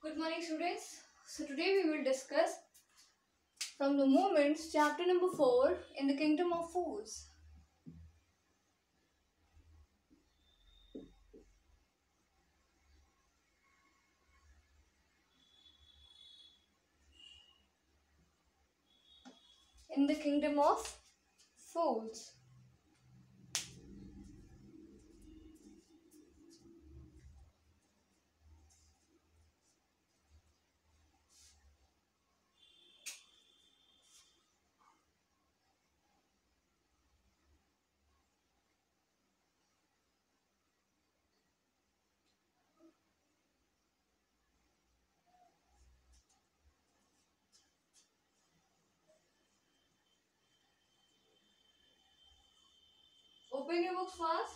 Good morning, students. So today we will discuss from the moments chapter number 4 in the kingdom of fools. In the kingdom of fools. Open your books fast.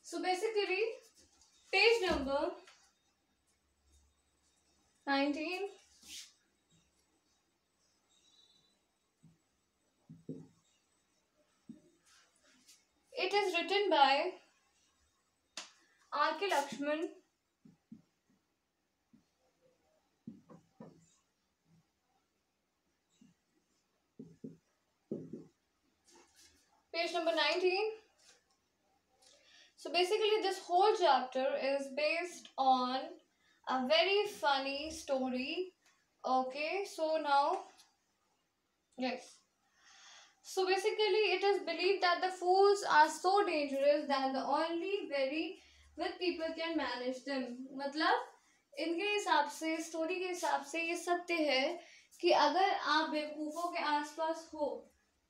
So basically, page number 19. It is written by R.K. Lakshman. Page number 19. So basically this whole chapter is based on a very funny story. Okay, so now, yes. So basically it is believed that the fools are so dangerous that the only very with people can manage them. मतलब इनके हिसाब से story के हिसाब से ये सत्य है कि अगर आप बेवकूफ़ों के आसपास हो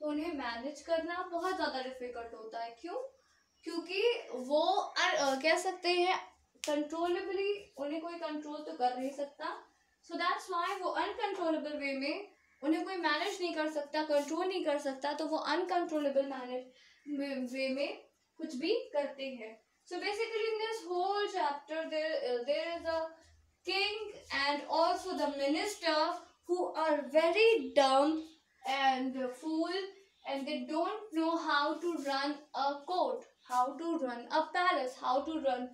तो उन्हें मैनेज करना बहुत ज़्यादा डिफिकल्ट होता है. क्यों? क्योंकि वो कह सकते हैं कंट्रोलेबली उन्हें कोई कंट्रोल तो कर नहीं सकता. सो दैट्स वाई वो अनकंट्रोलेबल वे में उन्हें कोई मैनेज नहीं कर सकता, कंट्रोल नहीं कर सकता, तो वो अनकंट्रोलेबल मैनेज वे में कुछ भी करते हैं. So basically in this whole chapter there is a king and also the minister who are very dumb and fool, and they don't know how to run a court, how to run a palace, how to run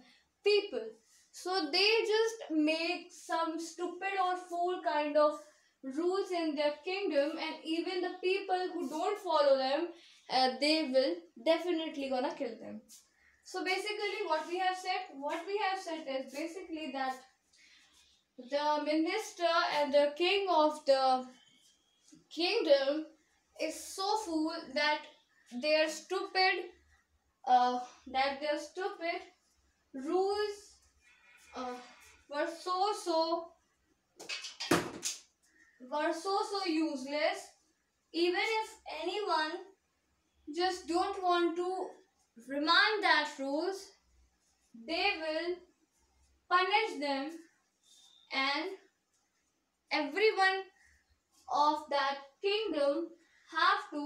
people. So they just make some stupid or fool kind of rules in their kingdom, and even the people who don't follow them, they will definitely gonna kill them. So basically what we have said is basically that the minister and the king of the kingdom is so fool that their stupid rules were so useless. Even if anyone just don't want to remind that rules, they will punish them, and everyone of that kingdom have to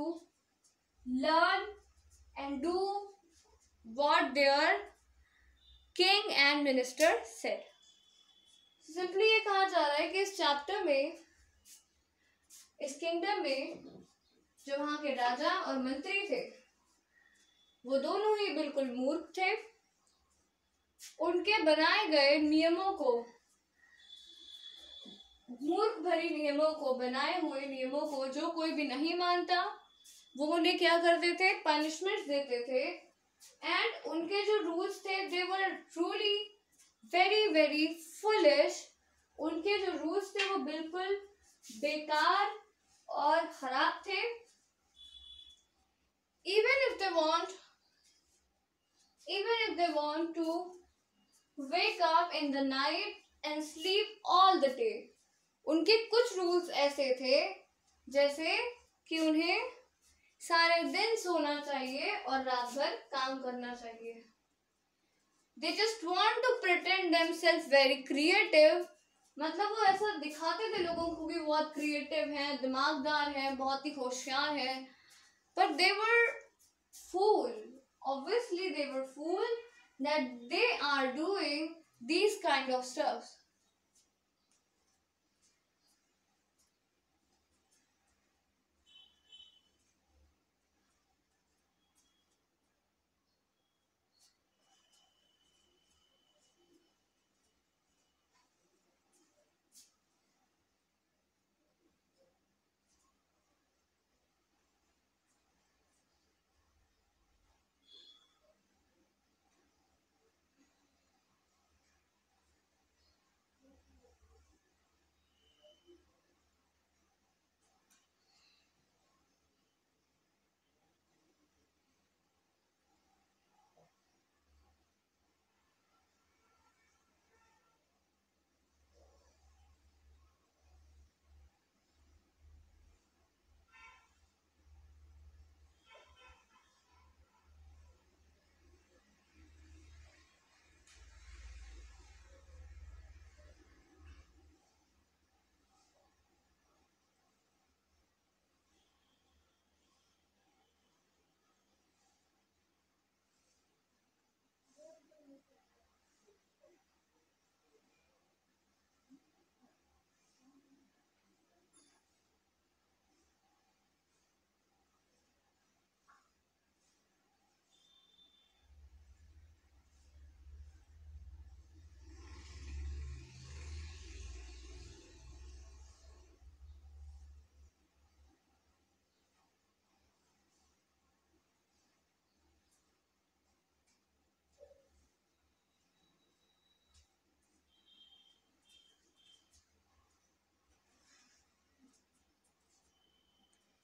learn and do what their king and minister said. Simply ये कहा जा रहा है कि इस chapter में, इस kingdom में जो वहां के राजा और मंत्री थे वो दोनों ही बिल्कुल मूर्ख थे. उनके बनाए गए नियमों को, मूर्ख भरी नियमों को, बनाए हुए नियमों को जो कोई भी नहीं मानता वो उन्हें क्या करते थे, पनिशमेंट देते थे. एंड उनके जो रूल्स थे दे वर ट्रूली वेरी वेरी फुलिश. उनके जो रूल्स थे वो बिल्कुल बेकार और खराब थे. even if they want to wake up in the night and sleep all the day, उनके कुछ रूल्स ऐसे थे जैसे कि उन्हें सारे दिन सोना चाहिए और रात भर काम करना चाहिए। They just want to pretend themselves very creative, मतलब वो ऐसा दिखाते थे लोगों को कि बहुत क्रिएटिव हैं, दिमागदार हैं, बहुत ही होशियार हैं, but they were fool. Obviously they were fool that they are doing these kind of stuff.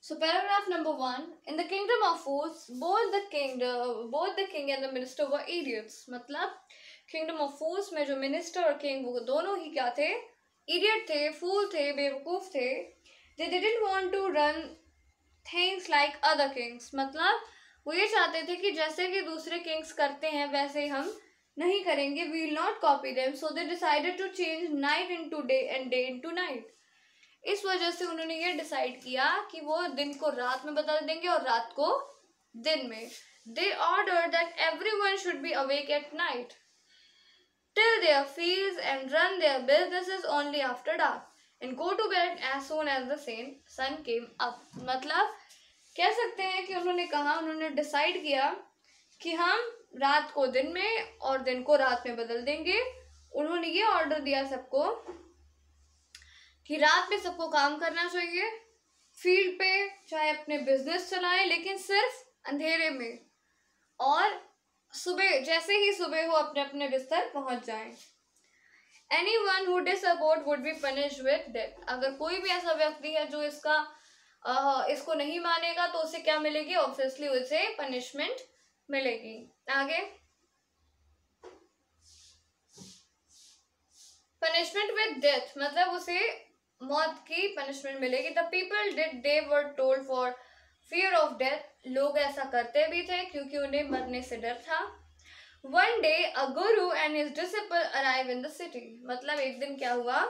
So paragraph number 1, in the kingdom of fools, both the king and the minister were idiots. मतलब kingdom of fools में जो minister और king वो दोनों ही क्या थे? Idiot थे, fool थे, बेवकूफ थे. They didn't want to run things like other kings. मतलब वो ये चाहते थे कि जैसे कि दूसरे kings करते हैं वैसे हम नहीं करेंगे. We will not copy them. So they decided to change night into day and day into night. इस वजह से उन्होंने ये डिसाइड किया कि वो दिन को रात में बदल देंगे और रात को दिन में. They ordered that everyone should be awake at night, till their fields and run their businesses only after dark, and go to bed as soon as the sun came up. मतलब कह सकते हैं कि उन्होंने डिसाइड किया कि हम रात को दिन में और दिन को रात में बदल देंगे. उन्होंने ये ऑर्डर दिया सबको कि रात में सबको काम करना चाहिए, फील्ड पे चाहे अपने बिजनेस चलाएं, लेकिन सिर्फ अंधेरे में, और सुबह जैसे ही सुबह हो अपने अपने बिस्तर पहुंच जाएं. Anyone who disagreed would be punished with death. अगर कोई भी ऐसा व्यक्ति है जो इसको नहीं मानेगा तो उसे क्या मिलेगी? ऑब्वियसली उसे पनिशमेंट मिलेगी. आगे पनिशमेंट विद डेथ मतलब उसे मौत की पनिशमेंट मिलेगी. The people they were told for fear of death. लोग ऐसा करते भी थे क्योंकि उन्हें मरने से डर था. One day a Guru and his disciple arrive in the city. मतलब एक दिन क्या हुआ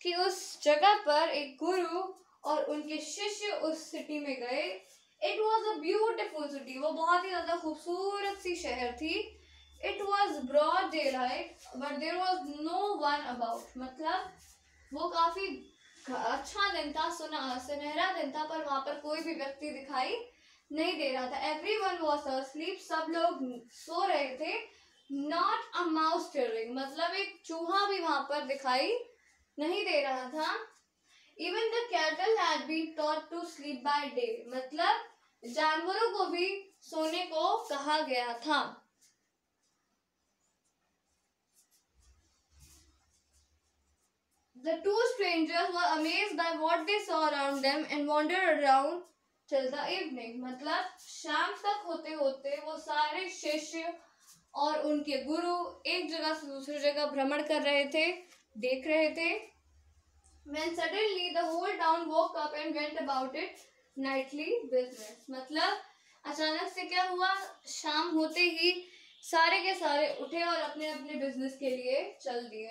कि उस जगह पर एक गुरु और उनके शिष्य उस सिटी में गए. It was a beautiful city. वो बहुत ही ज्यादा खूबसूरत सी शहर थी. It was broad daylight but there was no one about. मतलब वो काफी अच्छा दिन था, सुनहरा दिन था, पर वहां पर कोई भी व्यक्ति दिखाई नहीं दे रहा था. Everyone was asleep. सब लोग सो रहे थे. नॉट अ माउस स्टिरिंग मतलब एक चूहा भी वहां पर दिखाई नहीं दे रहा था. Even the cattle had been taught to sleep by day. मतलब जानवरों को भी सोने को कहा गया था. The two strangers were amazed by what they saw around them and wandered around till the evening. मतलब शाम तक होते होते वो सारे शिष्य और उनके गुरु एक जगह से दूसरी जगह भ्रमण कर रहे थे, देख रहे थे. When suddenly the whole town woke up and went about it Knightley business. मतलब अचानक से क्या हुआ, शाम होते ही सारे के सारे उठे और अपने अपने बिजनेस के लिए चल दिए।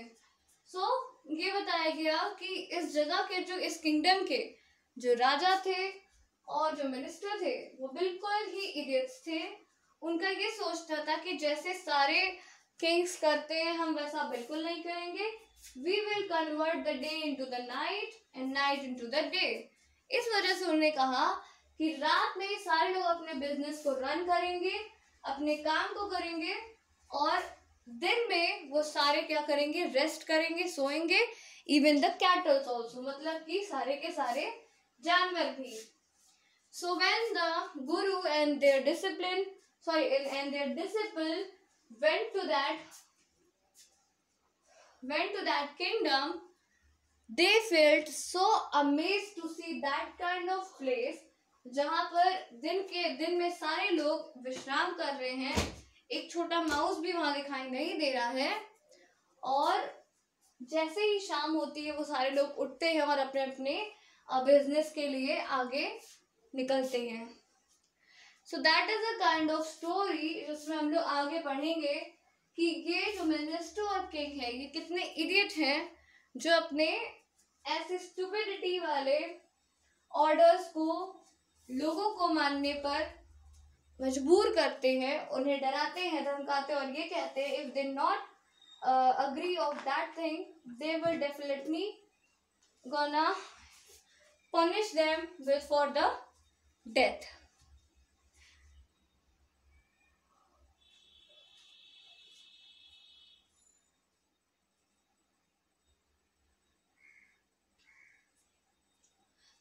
ये बताया गया कि इस जगह के जो, इस किंगडम के जो राजा थे और जो मिनिस्टर थे वो बिल्कुल ही इडियट्स थे। उनका ये सोचता था कि जैसे सारे किंग्स करते हैं हम वैसा बिल्कुल नहीं करेंगे। We will convert the day into the night and night into the day. इस वजह से उन्होंने कहा कि रात में सारे लोग अपने बिजनेस को रन करेंगे, अपने काम को करेंगे, और दिन में वो सारे क्या करेंगे, रेस्ट करेंगे, सोएंगे। इवन द कैटल्स ऑल्सो, मतलब कि सारे के सारे जानवर भी। So when the guru and their disciple went to that kingdom, they felt so amazed to see that kind of place जहाँ पर दिन में सारे लोग विश्राम कर रहे हैं, एक छोटा माउस भी वहां दिखाई नहीं दे रहा है, और जैसे ही शाम होती है वो सारे लोग उठते हैं और अपने अपने बिजनेस के लिए आगे निकलते हैं। So that is a kind of story जिसमें हम लोग आगे पढ़ेंगे कि ये जो मिनिस्टर और किंग है ये कितने इडियट हैं जो अपने ऐसे स्टूपिडिटी वाले ऑर्डर्स को लोगों को मानने पर मजबूर करते हैं, उन्हें डराते हैं, धमकाते हैं और ये कहते हैं if they not agree of that thing they will definitely gonna punish them for the death.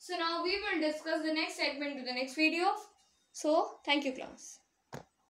So now we will discuss the next segment to the next video. So thank you class.